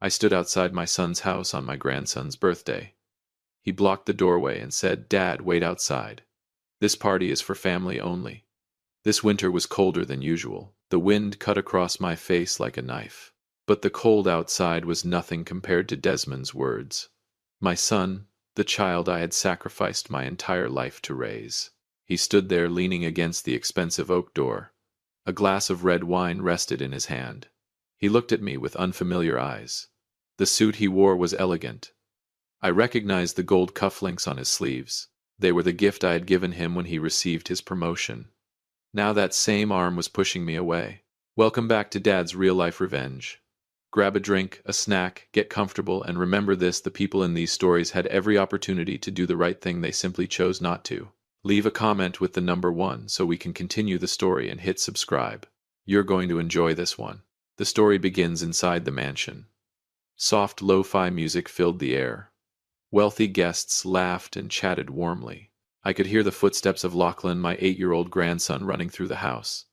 I stood outside my son's house on my grandson's birthday. He blocked the doorway and said, "Dad, wait outside. This party is for family only." This winter was colder than usual. The wind cut across my face like a knife. But the cold outside was nothing compared to Desmond's words. My son, the child I had sacrificed my entire life to raise. He stood there leaning against the expensive oak door. A glass of red wine rested in his hand. He looked at me with unfamiliar eyes. The suit he wore was elegant. I recognized the gold cufflinks on his sleeves. They were the gift I had given him when he received his promotion. Now that same arm was pushing me away. "Welcome back to Dad's real-life revenge. Grab a drink, a snack, get comfortable, and remember this: the people in these stories had every opportunity to do the right thing, they simply chose not to." Leave a comment with the number 1 so we can continue the story, and hit subscribe. You're going to enjoy this one. The story begins inside the mansion. Soft lo-fi music filled the air. Wealthy guests laughed and chatted warmly. I could hear the footsteps of Lachlan, my 8-year-old grandson, running through the house.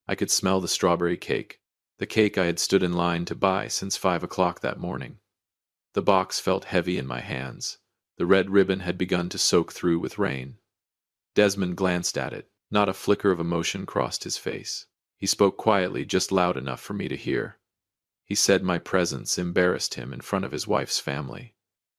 I could smell the strawberry cake, the cake I had stood in line to buy since 5 o'clock that morning. The box felt heavy in my hands. The red ribbon had begun to soak through with rain. Desmond glanced at it. Not a flicker of emotion crossed his face. He spoke quietly, just loud enough for me to hear. He said my presence embarrassed him in front of his wife's family.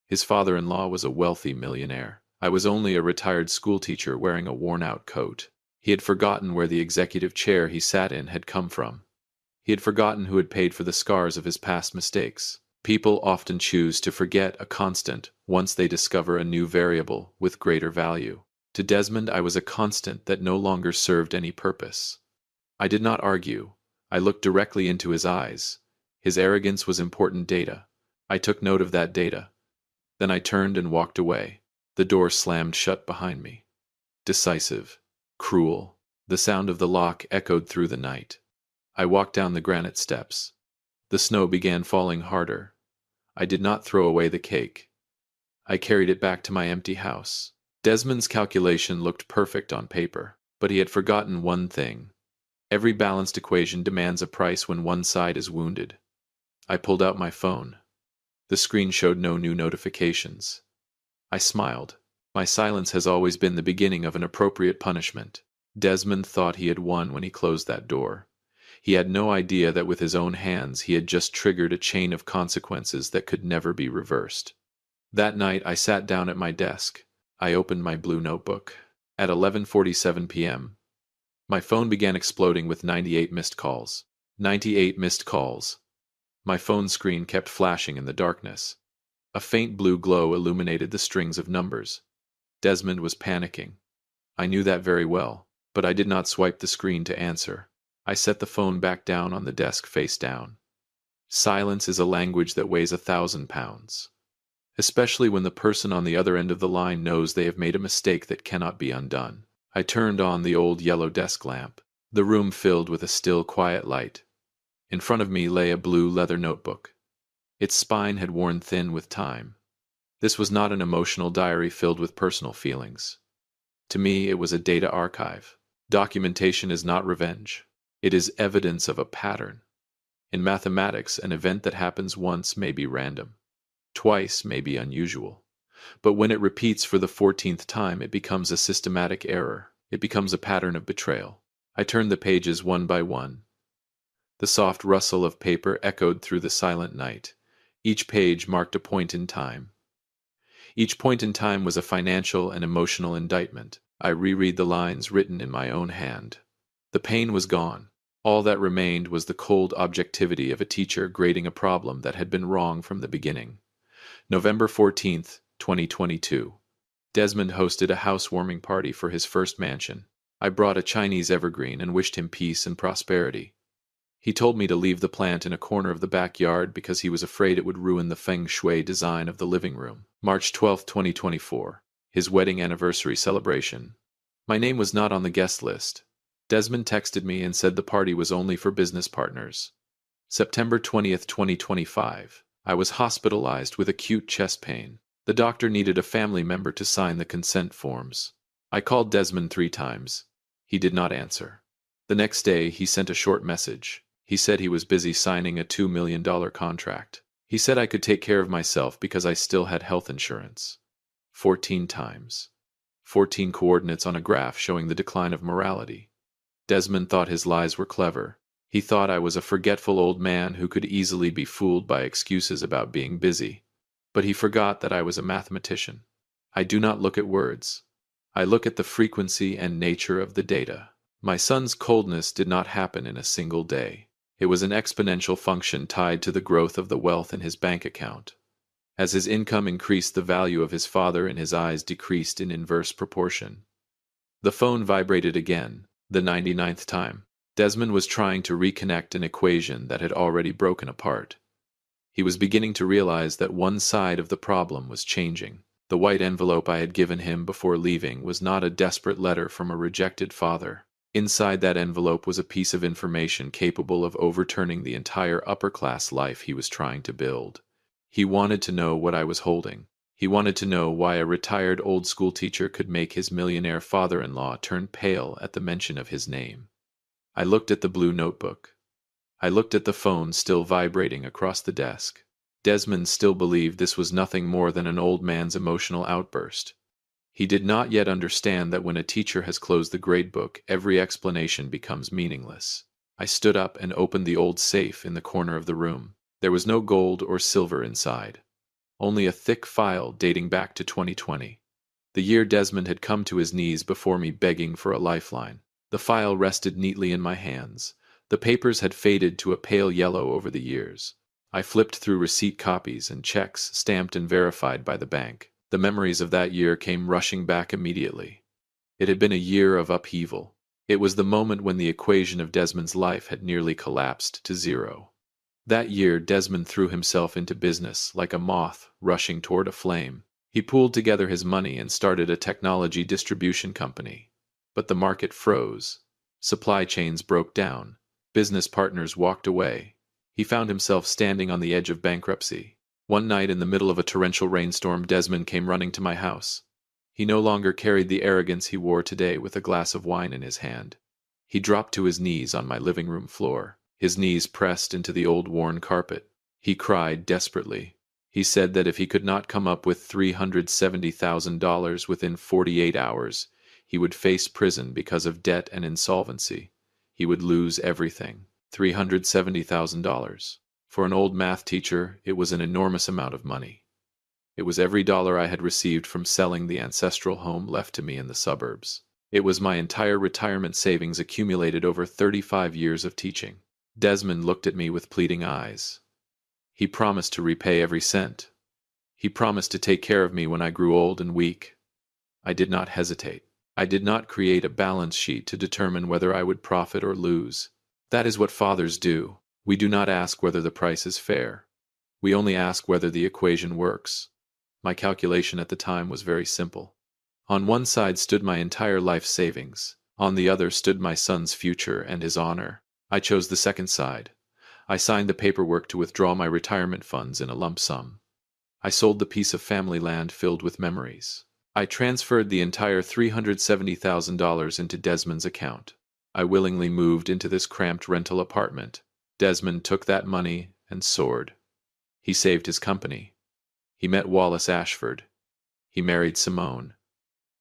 His father-in-law was a wealthy millionaire. I was only a retired schoolteacher wearing a worn-out coat. He had forgotten where the executive chair he sat in had come from. He had forgotten who had paid for the scars of his past mistakes. People often choose to forget a constant once they discover a new variable with greater value. To Desmond, I was a constant that no longer served any purpose. I did not argue. I looked directly into his eyes. His arrogance was important data. I took note of that data. Then I turned and walked away. The door slammed shut behind me. Decisive. Cruel. The sound of the lock echoed through the night. I walked down the granite steps. The snow began falling harder. I did not throw away the cake. I carried it back to my empty house. Desmond's calculation looked perfect on paper, but he had forgotten one thing. Every balanced equation demands a price when one side is wounded. I pulled out my phone. The screen showed no new notifications. I smiled. My silence has always been the beginning of an appropriate punishment. Desmond thought he had won when he closed that door. He had no idea that with his own hands he had just triggered a chain of consequences that could never be reversed. That night I sat down at my desk. I opened my blue notebook. At 11:47 p.m., my phone began exploding with 98 missed calls. 98 missed calls. My phone screen kept flashing in the darkness. A faint blue glow illuminated the strings of numbers. Desmond was panicking. I knew that very well, but I did not swipe the screen to answer. I set the phone back down on the desk face down. Silence is a language that weighs 1,000 pounds. Especially when the person on the other end of the line knows they have made a mistake that cannot be undone. I turned on the old yellow desk lamp. The room filled with a still, quiet light. In front of me lay a blue leather notebook. Its spine had worn thin with time. This was not an emotional diary filled with personal feelings. To me, it was a data archive. Documentation is not revenge. It is evidence of a pattern. In mathematics, an event that happens once may be random. Twice may be unusual. But when it repeats for the 14th time, it becomes a systematic error. It becomes a pattern of betrayal. I turned the pages one by one. The soft rustle of paper echoed through the silent night. Each page marked a point in time. Each point in time was a financial and emotional indictment. I reread the lines written in my own hand. The pain was gone. All that remained was the cold objectivity of a teacher grading a problem that had been wrong from the beginning. November 14th, 2022. Desmond hosted a housewarming party for his first mansion. I brought a Chinese evergreen and wished him peace and prosperity. He told me to leave the plant in a corner of the backyard because he was afraid it would ruin the feng shui design of the living room. March 12, 2024. His wedding anniversary celebration. My name was not on the guest list. Desmond texted me and said the party was only for business partners. September 20th, 2025. I was hospitalized with acute chest pain. The doctor needed a family member to sign the consent forms. I called Desmond 3 times. He did not answer. The next day, he sent a short message. He said he was busy signing a $2 million contract. He said I could take care of myself because I still had health insurance. 14 times. 14 coordinates on a graph showing the decline of morality. Desmond thought his lies were clever. He thought I was a forgetful old man who could easily be fooled by excuses about being busy. But he forgot that I was a mathematician. I do not look at words. I look at the frequency and nature of the data. My son's coldness did not happen in a single day. It was an exponential function tied to the growth of the wealth in his bank account. As his income increased, the value of his father in his eyes decreased in inverse proportion. The phone vibrated again, the 99th time. Desmond was trying to reconnect an equation that had already broken apart. He was beginning to realize that one side of the problem was changing. The white envelope I had given him before leaving was not a desperate letter from a rejected father. Inside that envelope was a piece of information capable of overturning the entire upper-class life he was trying to build. He wanted to know what I was holding. He wanted to know why a retired old school teacher could make his millionaire father-in-law turn pale at the mention of his name. I looked at the blue notebook. I looked at the phone still vibrating across the desk. Desmond still believed this was nothing more than an old man's emotional outburst. He did not yet understand that when a teacher has closed the gradebook, every explanation becomes meaningless. I stood up and opened the old safe in the corner of the room. There was no gold or silver inside. Only a thick file dating back to 2020. The year Desmond had come to his knees before me begging for a lifeline. The file rested neatly in my hands. The papers had faded to a pale yellow over the years. I flipped through receipt copies and checks stamped and verified by the bank. The memories of that year came rushing back immediately. It had been a year of upheaval. It was the moment when the equation of Desmond's life had nearly collapsed to zero. That year, Desmond threw himself into business like a moth rushing toward a flame. He pooled together his money and started a technology distribution company. But the market froze. Supply chains broke down. Business partners walked away. He found himself standing on the edge of bankruptcy. One night in the middle of a torrential rainstorm, Desmond came running to my house. He no longer carried the arrogance he wore today with a glass of wine in his hand. He dropped to his knees on my living room floor, his knees pressed into the old worn carpet. He cried desperately. He said that if he could not come up with $370,000 within 48 hours, he would face prison because of debt and insolvency. He would lose everything. $370,000. For an old math teacher, it was an enormous amount of money. It was every dollar I had received from selling the ancestral home left to me in the suburbs. It was my entire retirement savings accumulated over 35 years of teaching. Desmond looked at me with pleading eyes. He promised to repay every cent. He promised to take care of me when I grew old and weak. I did not hesitate. I did not create a balance sheet to determine whether I would profit or lose. That is what fathers do. We do not ask whether the price is fair. We only ask whether the equation works. My calculation at the time was very simple. On one side stood my entire life savings. On the other stood my son's future and his honor. I chose the second side. I signed the paperwork to withdraw my retirement funds in a lump sum. I sold the piece of family land filled with memories. I transferred the entire $370,000 into Desmond's account. I willingly moved into this cramped rental apartment. Desmond took that money and soared. He saved his company. He met Wallace Ashford. He married Simone.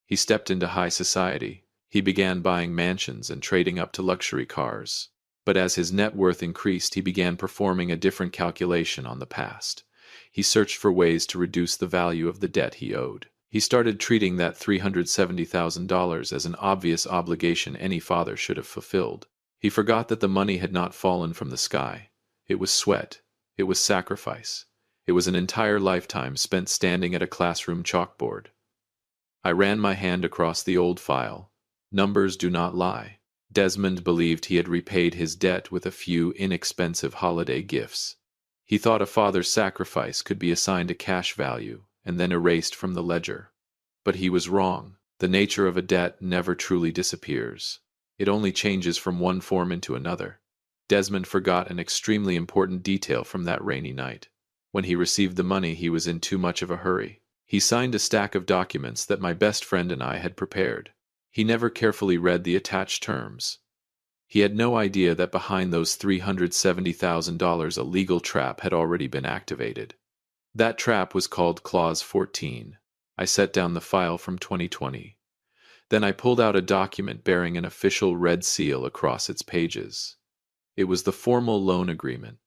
He stepped into high society. He began buying mansions and trading up to luxury cars. But as his net worth increased, he began performing a different calculation on the past. He searched for ways to reduce the value of the debt he owed. He started treating that $370,000 as an obvious obligation any father should have fulfilled. He forgot that the money had not fallen from the sky. It was sweat. It was sacrifice. It was an entire lifetime spent standing at a classroom chalkboard. I ran my hand across the old file. Numbers do not lie. Desmond believed he had repaid his debt with a few inexpensive holiday gifts. He thought a father's sacrifice could be assigned a cash value and then erased from the ledger. But he was wrong. The nature of a debt never truly disappears. It only changes from one form into another. Desmond forgot an extremely important detail from that rainy night. When he received the money, he was in too much of a hurry. He signed a stack of documents that my best friend and I had prepared. He never carefully read the attached terms. He had no idea that behind those $370,000 a legal trap had already been activated. That trap was called Clause 14. I set down the file from 2020. Then I pulled out a document bearing an official red seal across its pages. It was the formal loan agreement.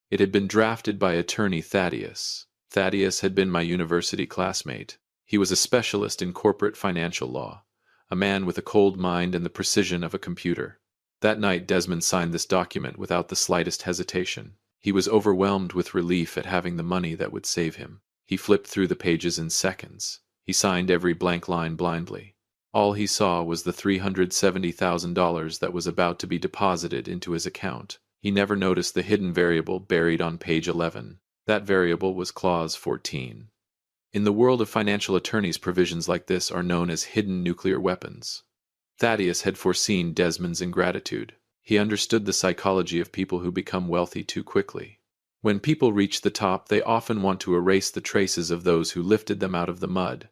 It had been drafted by attorney Thaddeus. Thaddeus had been my university classmate. He was a specialist in corporate financial law, a man with a cold mind and the precision of a computer. That night Desmond signed this document without the slightest hesitation. He was overwhelmed with relief at having the money that would save him. He flipped through the pages in seconds. He signed every blank line blindly. All he saw was the $370,000 that was about to be deposited into his account. He never noticed the hidden variable buried on page 11. That variable was Clause 14. In the world of financial attorneys, provisions like this are known as hidden nuclear weapons. Thaddeus had foreseen Desmond's ingratitude. He understood the psychology of people who become wealthy too quickly. When people reach the top, they often want to erase the traces of those who lifted them out of the mud.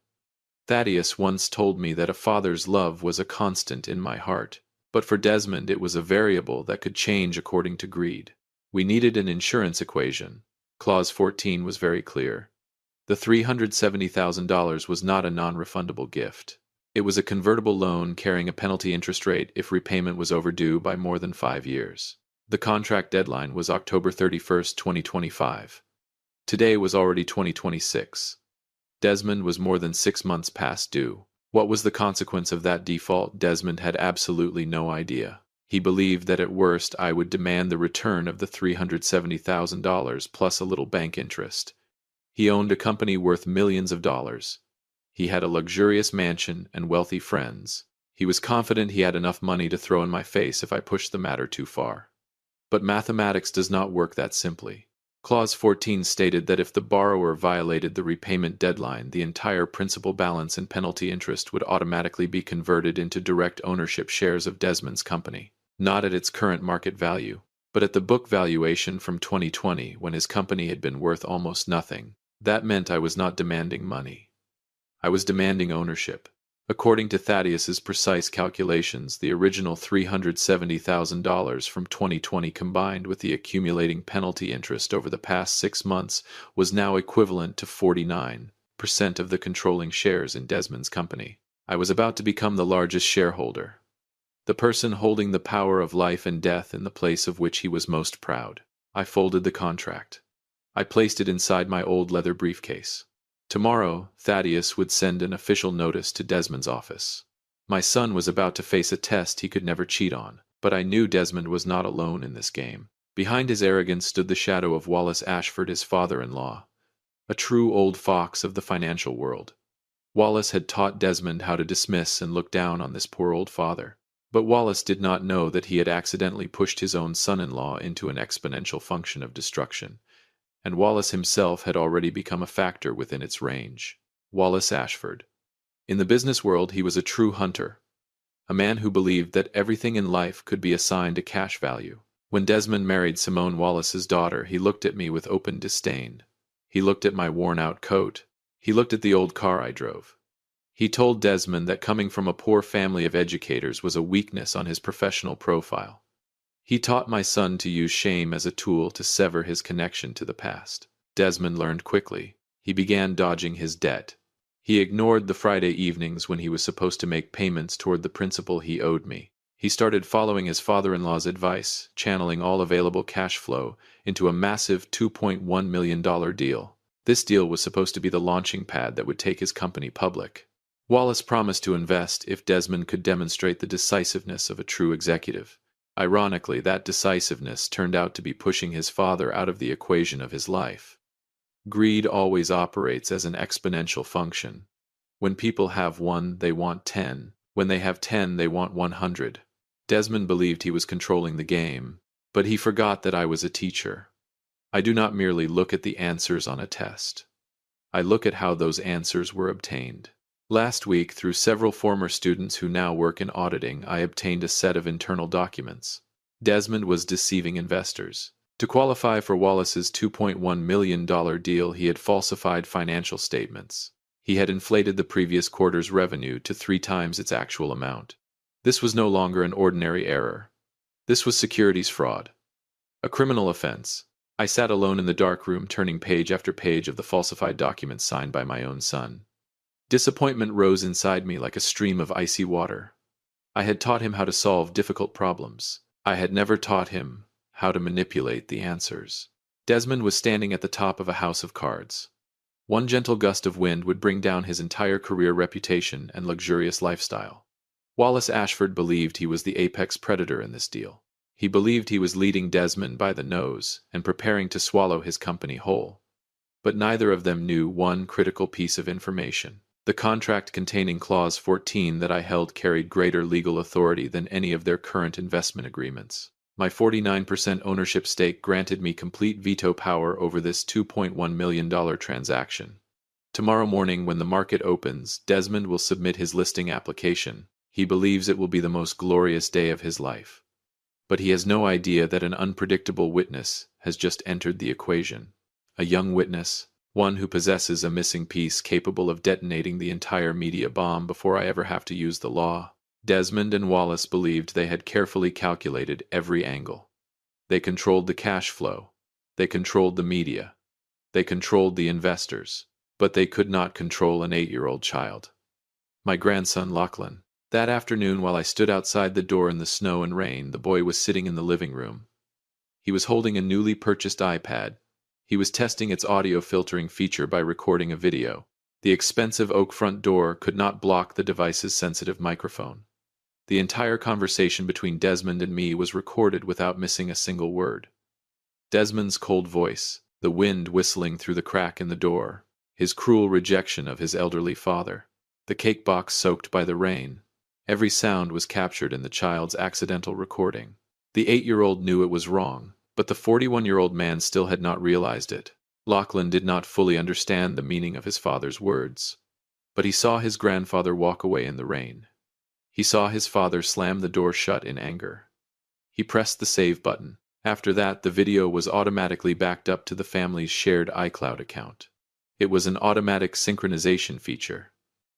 Thaddeus once told me that a father's love was a constant in my heart, but for Desmond it was a variable that could change according to greed. We needed an insurance equation. Clause 14 was very clear. The $370,000 was not a non-refundable gift. It was a convertible loan carrying a penalty interest rate if repayment was overdue by more than 5 years. The contract deadline was October 31, 2025. Today was already 2026. Desmond was more than 6 months past due. What was the consequence of that default? Desmond had absolutely no idea. He believed that at worst I would demand the return of the $370,000 plus a little bank interest. He owned a company worth millions of dollars. He had a luxurious mansion and wealthy friends. He was confident he had enough money to throw in my face if I pushed the matter too far. But mathematics does not work that simply. Clause 14 stated that if the borrower violated the repayment deadline, the entire principal balance and penalty interest would automatically be converted into direct ownership shares of Desmond's company, not at its current market value, but at the book valuation from 2020 when his company had been worth almost nothing. That meant I was not demanding money. I was demanding ownership. According to Thaddeus's precise calculations, the original $370,000 from 2020 combined with the accumulating penalty interest over the past 6 months was now equivalent to 49% of the controlling shares in Desmond's company. I was about to become the largest shareholder, the person holding the power of life and death in the place of which he was most proud. I folded the contract. I placed it inside my old leather briefcase. Tomorrow, Thaddeus would send an official notice to Desmond's office. My son was about to face a test he could never cheat on, but I knew Desmond was not alone in this game. Behind his arrogance stood the shadow of Wallace Ashford, his father-in-law, a true old fox of the financial world. Wallace had taught Desmond how to dismiss and look down on this poor old father. But Wallace did not know that he had accidentally pushed his own son-in-law into an exponential function of destruction, and Wallace himself had already become a factor within its range. Wallace Ashford. In the business world, he was a true hunter, a man who believed that everything in life could be assigned a cash value. When Desmond married Simone Wallace's daughter, he looked at me with open disdain. He looked at my worn-out coat. He looked at the old car I drove. He told Desmond that coming from a poor family of educators was a weakness on his professional profile. He taught my son to use shame as a tool to sever his connection to the past. Desmond learned quickly. He began dodging his debt. He ignored the Friday evenings when he was supposed to make payments toward the principal he owed me. He started following his father-in-law's advice, channeling all available cash flow into a massive $2.1 million deal. This deal was supposed to be the launching pad that would take his company public. Wallace promised to invest if Desmond could demonstrate the decisiveness of a true executive. Ironically, that decisiveness turned out to be pushing his father out of the equation of his life. Greed always operates as an exponential function. When people have 1, they want 10. When they have 10, they want 100. Desmond believed he was controlling the game, but he forgot that I was a teacher. I do not merely look at the answers on a test. I look at how those answers were obtained. Last week, through several former students who now work in auditing, I obtained a set of internal documents. Desmond was deceiving investors. To qualify for Wallace's $2.1 million deal, he had falsified financial statements. He had inflated the previous quarter's revenue to 3 times its actual amount. This was no longer an ordinary error. This was securities fraud, a criminal offense. I sat alone in the dark room, turning page after page of the falsified documents signed by my own son. Disappointment rose inside me like a stream of icy water. I had taught him how to solve difficult problems. I had never taught him how to manipulate the answers. Desmond was standing at the top of a house of cards. One gentle gust of wind would bring down his entire career, reputation, and luxurious lifestyle. Wallace Ashford believed he was the apex predator in this deal. He believed he was leading Desmond by the nose and preparing to swallow his company whole. But neither of them knew one critical piece of information. The contract containing Clause 14 that I held carried greater legal authority than any of their current investment agreements. My 49% ownership stake granted me complete veto power over this $2.1 million transaction. Tomorrow morning, when the market opens, Desmond will submit his listing application. He believes it will be the most glorious day of his life. But he has no idea that an unpredictable witness has just entered the equation. A young witness, one who possesses a missing piece capable of detonating the entire media bomb before I ever have to use the law. Desmond and Wallace believed they had carefully calculated every angle. They controlled the cash flow. They controlled the media. They controlled the investors. But they could not control an 8-year-old child. My grandson, Lachlan. That afternoon, while I stood outside the door in the snow and rain, the boy was sitting in the living room. He was holding a newly purchased iPad. He was testing its audio filtering feature by recording a video. The expensive oak front door could not block the device's sensitive microphone. The entire conversation between Desmond and me was recorded without missing a single word. Desmond's cold voice, the wind whistling through the crack in the door, his cruel rejection of his elderly father, the cake box soaked by the rain. Every sound was captured in the child's accidental recording. The 8-year-old knew it was wrong, but the 41-year-old man still had not realized it. Lachlan did not fully understand the meaning of his father's words, but he saw his grandfather walk away in the rain. He saw his father slam the door shut in anger. He pressed the save button. After that, the video was automatically backed up to the family's shared iCloud account. It was an automatic synchronization feature,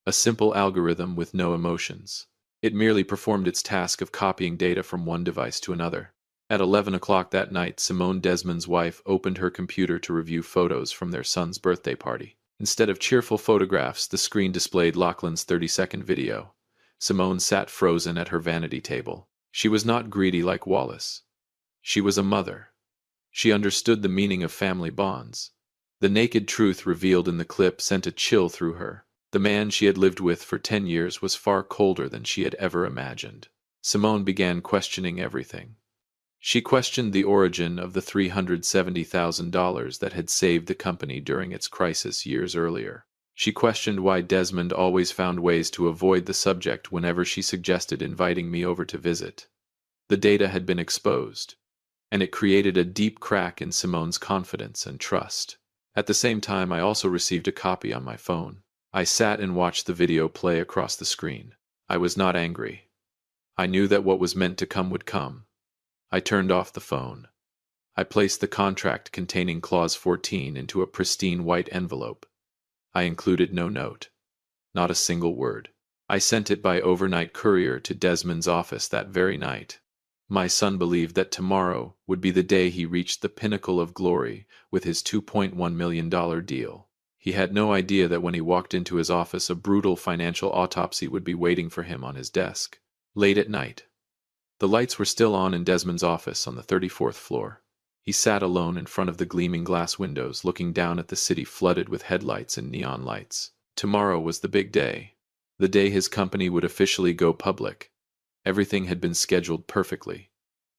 a simple algorithm with no emotions. It merely performed its task of copying data from one device to another. At 11 o'clock that night, Simone, Desmond's wife, opened her computer to review photos from their son's birthday party. Instead of cheerful photographs, the screen displayed Lachlan's 30-second video. Simone sat frozen at her vanity table. She was not greedy like Wallace. She was a mother. She understood the meaning of family bonds. The naked truth revealed in the clip sent a chill through her. The man she had lived with for 10 years was far colder than she had ever imagined. Simone began questioning everything. She questioned the origin of the $370,000 that had saved the company during its crisis years earlier. She questioned why Desmond always found ways to avoid the subject whenever she suggested inviting me over to visit. The data had been exposed, and it created a deep crack in Simone's confidence and trust. At the same time, I also received a copy on my phone. I sat and watched the video play across the screen. I was not angry. I knew that what was meant to come would come. I turned off the phone. I placed the contract containing Clause 14 into a pristine white envelope. I included no note. Not a single word. I sent it by overnight courier to Desmond's office that very night. My son believed that tomorrow would be the day he reached the pinnacle of glory with his $2.1 million deal. He had no idea that when he walked into his office, a brutal financial autopsy would be waiting for him on his desk. Late at night. The lights were still on in Desmond's office on the 34th floor. He sat alone in front of the gleaming glass windows, looking down at the city flooded with headlights and neon lights. Tomorrow was the big day. The day his company would officially go public. Everything had been scheduled perfectly.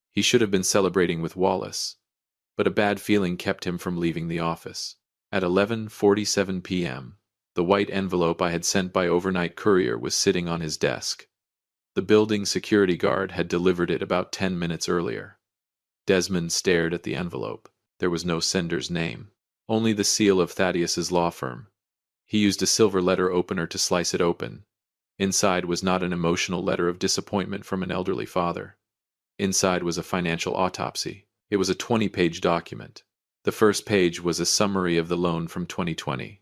He should have been celebrating with Wallace, but a bad feeling kept him from leaving the office. At 11:47 p.m., the white envelope I had sent by overnight courier was sitting on his desk. The building security guard had delivered it about 10 minutes earlier. Desmond stared at the envelope. There was no sender's name, only the seal of Thaddeus's law firm. He used a silver letter opener to slice it open. Inside was not an emotional letter of disappointment from an elderly father. Inside was a financial autopsy. It was a 20-page document. The first page was a summary of the loan from 2020.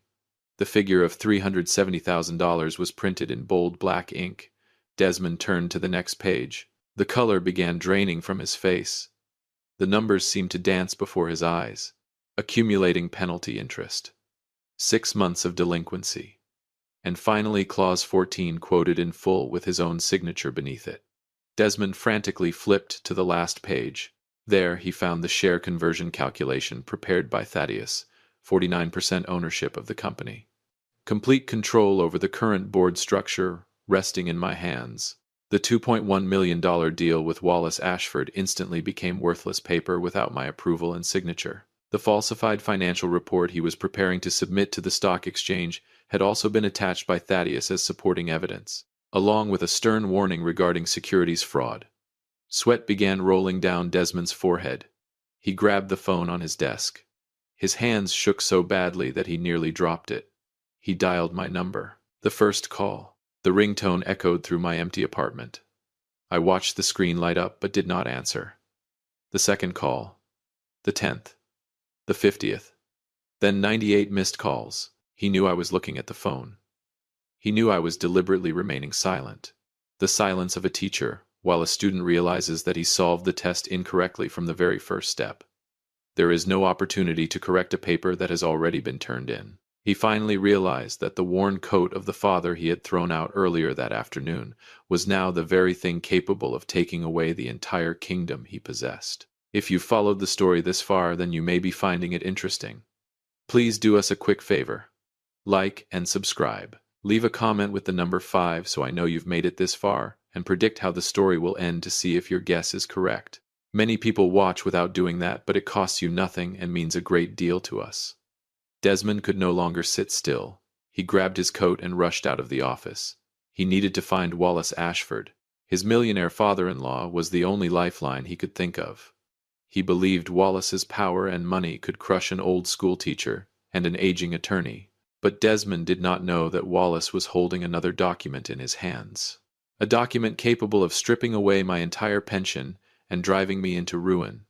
The figure of $370,000 was printed in bold black ink. Desmond turned to the next page. The color began draining from his face. The numbers seemed to dance before his eyes. Accumulating penalty interest. 6 months of delinquency. And finally Clause 14 quoted in full with his own signature beneath it. Desmond frantically flipped to the last page. There he found the share conversion calculation prepared by Thaddeus, 49% ownership of the company. Complete control over the current board structure resting in my hands. The $2.1 million deal with Wallace Ashford instantly became worthless paper without my approval and signature. The falsified financial report he was preparing to submit to the stock exchange had also been attached by Thaddeus as supporting evidence, along with a stern warning regarding securities fraud. Sweat began rolling down Desmond's forehead. He grabbed the phone on his desk. His hands shook so badly that he nearly dropped it. He dialed my number. The first call. The ringtone echoed through my empty apartment. I watched the screen light up but did not answer. The second call. The 10th. The 50th. Then 98 missed calls. He knew I was looking at the phone. He knew I was deliberately remaining silent. The silence of a teacher, while a student realizes that he solved the test incorrectly from the very first step. There is no opportunity to correct a paper that has already been turned in. He finally realized that the worn coat of the father he had thrown out earlier that afternoon was now the very thing capable of taking away the entire kingdom he possessed. If you've followed the story this far, then you may be finding it interesting. Please do us a quick favor. Like and subscribe. Leave a comment with the number 5 so I know you've made it this far, and predict how the story will end to see if your guess is correct. Many people watch without doing that, but it costs you nothing and means a great deal to us. Desmond could no longer sit still. He grabbed his coat and rushed out of the office. He needed to find Wallace Ashford. His millionaire father-in-law was the only lifeline he could think of. He believed Wallace's power and money could crush an old school teacher and an aging attorney, but Desmond did not know that Wallace was holding another document in his hands. A document capable of stripping away my entire pension and driving me into ruin.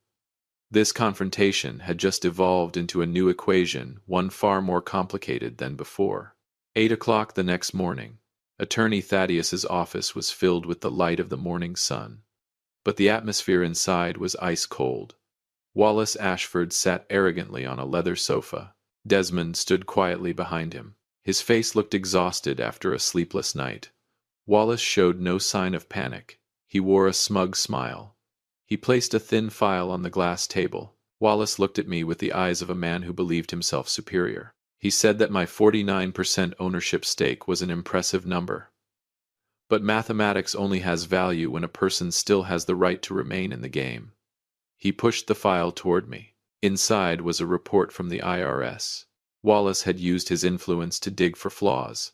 This confrontation had just evolved into a new equation, one far more complicated than before. 8 o'clock the next morning. Attorney Thaddeus's office was filled with the light of the morning sun, but the atmosphere inside was ice cold. Wallace Ashford sat arrogantly on a leather sofa. Desmond stood quietly behind him. His face looked exhausted after a sleepless night. Wallace showed no sign of panic. He wore a smug smile. He placed a thin file on the glass table. Wallace looked at me with the eyes of a man who believed himself superior. He said that my 49% ownership stake was an impressive number. But mathematics only has value when a person still has the right to remain in the game. He pushed the file toward me. Inside was a report from the IRS. Wallace had used his influence to dig for flaws.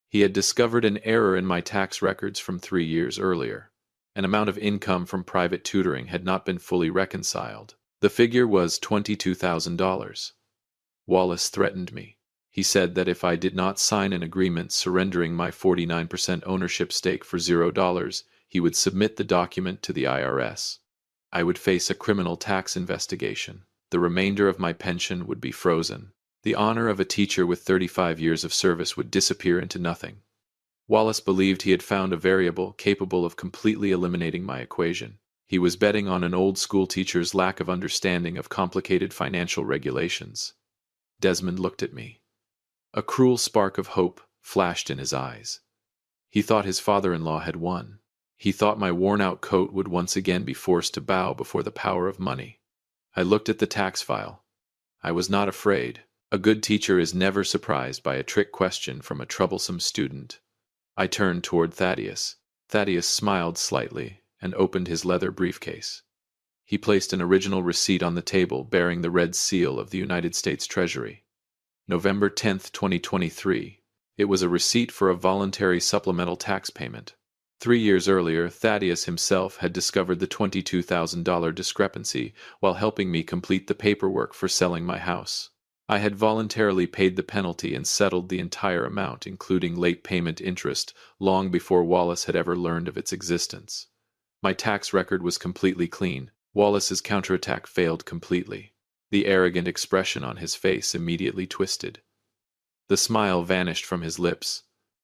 He had discovered an error in my tax records from 3 years earlier. An amount of income from private tutoring had not been fully reconciled. The figure was $22,000. Wallace threatened me. He said that if I did not sign an agreement surrendering my 49% ownership stake for $0, he would submit the document to the IRS. I would face a criminal tax investigation. The remainder of my pension would be frozen. The honor of a teacher with 35 years of service would disappear into nothing. Wallace believed he had found a variable capable of completely eliminating my equation. He was betting on an old school teacher's lack of understanding of complicated financial regulations. Desmond looked at me. A cruel spark of hope flashed in his eyes. He thought his father-in-law had won. He thought my worn-out coat would once again be forced to bow before the power of money. I looked at the tax file. I was not afraid. A good teacher is never surprised by a trick question from a troublesome student. I turned toward Thaddeus. Thaddeus smiled slightly and opened his leather briefcase. He placed an original receipt on the table bearing the red seal of the United States Treasury. November 10, 2023. It was a receipt for a voluntary supplemental tax payment. 3 years earlier, Thaddeus himself had discovered the $22,000 discrepancy while helping me complete the paperwork for selling my house. I had voluntarily paid the penalty and settled the entire amount, including late payment interest, long before Wallace had ever learned of its existence. My tax record was completely clean. Wallace's counterattack failed completely. The arrogant expression on his face immediately twisted. The smile vanished from his lips.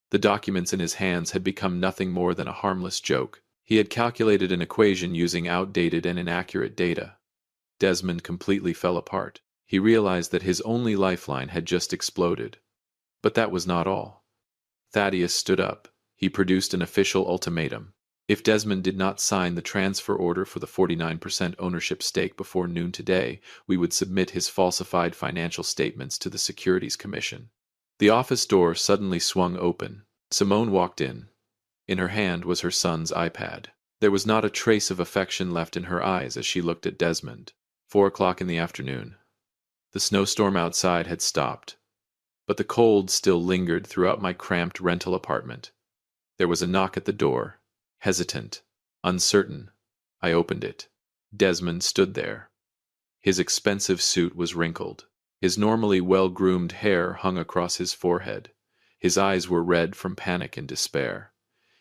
The documents in his hands had become nothing more than a harmless joke. He had calculated an equation using outdated and inaccurate data. Desmond completely fell apart. He realized that his only lifeline had just exploded. But that was not all. Thaddeus stood up. He produced an official ultimatum. If Desmond did not sign the transfer order for the 49% ownership stake before noon today, we would submit his falsified financial statements to the Securities Commission. The office door suddenly swung open. Simone walked in. In her hand was her son's iPad. There was not a trace of affection left in her eyes as she looked at Desmond. 4 o'clock in the afternoon. The snowstorm outside had stopped, but the cold still lingered throughout my cramped rental apartment. There was a knock at the door. Hesitant, uncertain, I opened it. Desmond stood there. His expensive suit was wrinkled. His normally well-groomed hair hung across his forehead. His eyes were red from panic and despair.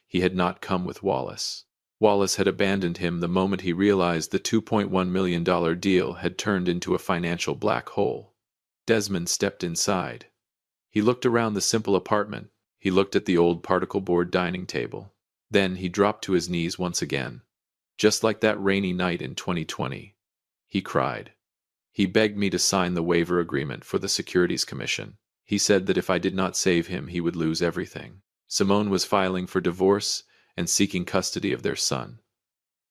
He had not come with Wallace. Wallace had abandoned him the moment he realized the $2.1 million deal had turned into a financial black hole. Desmond stepped inside. He looked around the simple apartment. He looked at the old particle board dining table. Then he dropped to his knees once again. Just like that rainy night in 2020. He cried. He begged me to sign the waiver agreement for the Securities Commission. He said that if I did not save him, he would lose everything. Simone was filing for divorce and seeking custody of their son.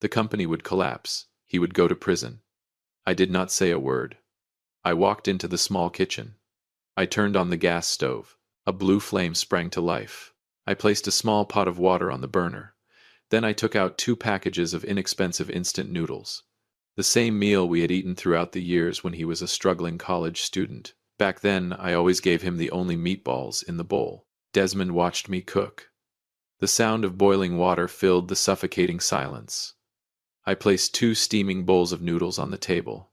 The company would collapse. He would go to prison. I did not say a word. I walked into the small kitchen. I turned on the gas stove. A blue flame sprang to life. I placed a small pot of water on the burner. Then I took out 2 packages of inexpensive instant noodles. The same meal we had eaten throughout the years when he was a struggling college student. Back then, I always gave him the only meatballs in the bowl. Desmond watched me cook. The sound of boiling water filled the suffocating silence. I placed 2 steaming bowls of noodles on the table.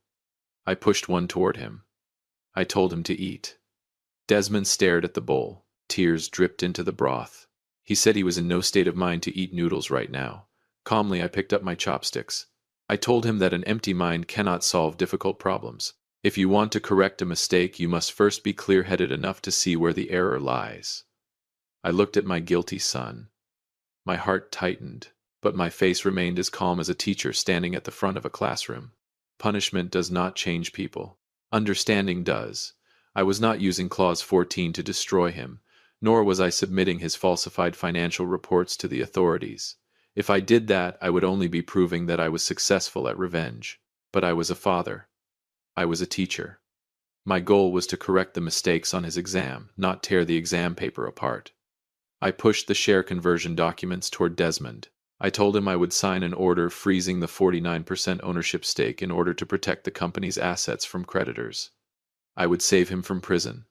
I pushed one toward him. I told him to eat. Desmond stared at the bowl. Tears dripped into the broth. He said he was in no state of mind to eat noodles right now. Calmly, I picked up my chopsticks. I told him that an empty mind cannot solve difficult problems. If you want to correct a mistake, you must first be clear-headed enough to see where the error lies. I looked at my guilty son. My heart tightened, but my face remained as calm as a teacher standing at the front of a classroom. Punishment does not change people. Understanding does. I was not using Clause 14 to destroy him, nor was I submitting his falsified financial reports to the authorities. If I did that, I would only be proving that I was successful at revenge. But I was a father. I was a teacher. My goal was to correct the mistakes on his exam, not tear the exam paper apart. I pushed the share conversion documents toward Desmond. I told him I would sign an order freezing the 49% ownership stake in order to protect the company's assets from creditors. I would save him from prison.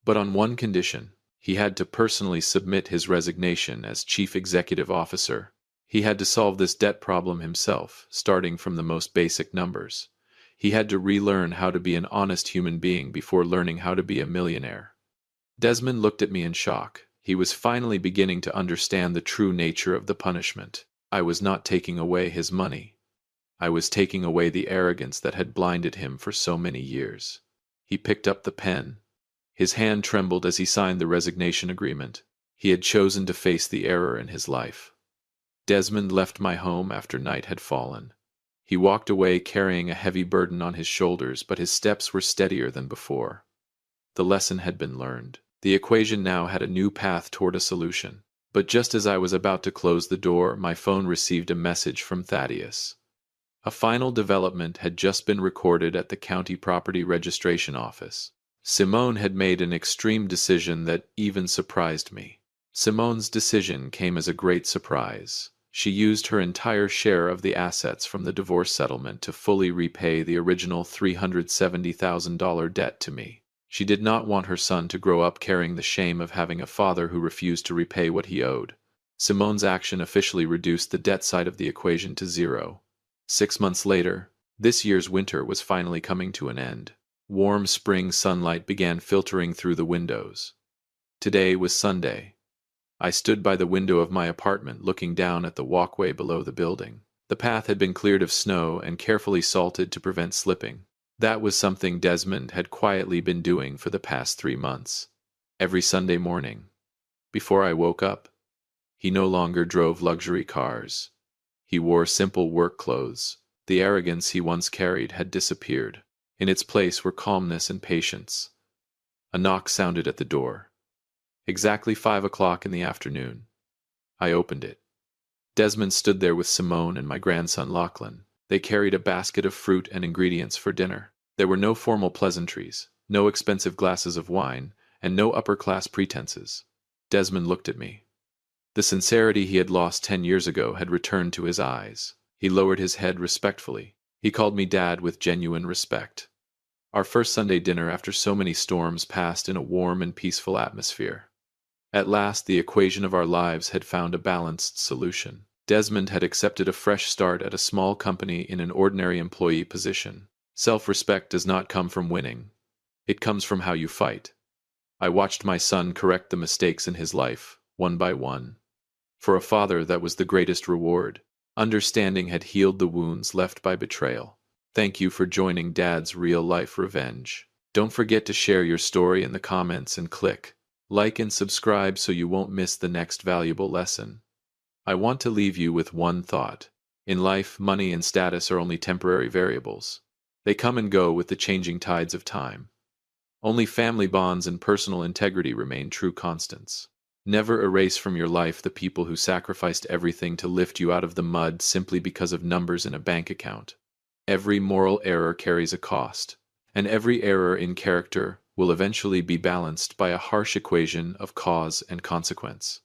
But on one condition. He had to personally submit his resignation as chief executive officer. He had to solve this debt problem himself, starting from the most basic numbers. He had to relearn how to be an honest human being before learning how to be a millionaire. Desmond looked at me in shock. He was finally beginning to understand the true nature of the punishment. I was not taking away his money. I was taking away the arrogance that had blinded him for so many years. He picked up the pen. His hand trembled as he signed the resignation agreement. He had chosen to face the error in his life. Desmond left my home after night had fallen. He walked away carrying a heavy burden on his shoulders, but his steps were steadier than before. The lesson had been learned. The equation now had a new path toward a solution. But just as I was about to close the door, my phone received a message from Thaddeus. A final development had just been recorded at the county property registration office. Simone had made an extreme decision that even surprised me. Simone's decision came as a great surprise. She used her entire share of the assets from the divorce settlement to fully repay the original $370,000 debt to me. She did not want her son to grow up carrying the shame of having a father who refused to repay what he owed. Simone's action officially reduced the debt side of the equation to 0. 6 months later, this year's winter was finally coming to an end. Warm spring sunlight began filtering through the windows. Today was Sunday. I stood by the window of my apartment looking down at the walkway below the building. The path had been cleared of snow and carefully salted to prevent slipping. That was something Desmond had quietly been doing for the past 3 months. Every Sunday morning, before I woke up, he no longer drove luxury cars. He wore simple work clothes. The arrogance he once carried had disappeared. In its place were calmness and patience. A knock sounded at the door. Exactly 5 o'clock in the afternoon. I opened it. Desmond stood there with Simone and my grandson Lachlan. They carried a basket of fruit and ingredients for dinner. There were no formal pleasantries, no expensive glasses of wine, and no upper-class pretenses. Desmond looked at me. The sincerity he had lost 10 years ago had returned to his eyes. He lowered his head respectfully. He called me Dad with genuine respect. Our first Sunday dinner after so many storms passed in a warm and peaceful atmosphere. At last, the equation of our lives had found a balanced solution. Desmond had accepted a fresh start at a small company in an ordinary employee position. Self-respect does not come from winning. It comes from how you fight. I watched my son correct the mistakes in his life, one by one. For a father, that was the greatest reward. Understanding had healed the wounds left by betrayal. Thank you for joining Dad's real-life revenge. Don't forget to share your story in the comments and click like and subscribe so you won't miss the next valuable lesson. I want to leave you with one thought. In life, money and status are only temporary variables. They come and go with the changing tides of time. Only family bonds and personal integrity remain true constants. Never erase from your life the people who sacrificed everything to lift you out of the mud simply because of numbers in a bank account. Every moral error carries a cost, and every error in character will eventually be balanced by a harsh equation of cause and consequence.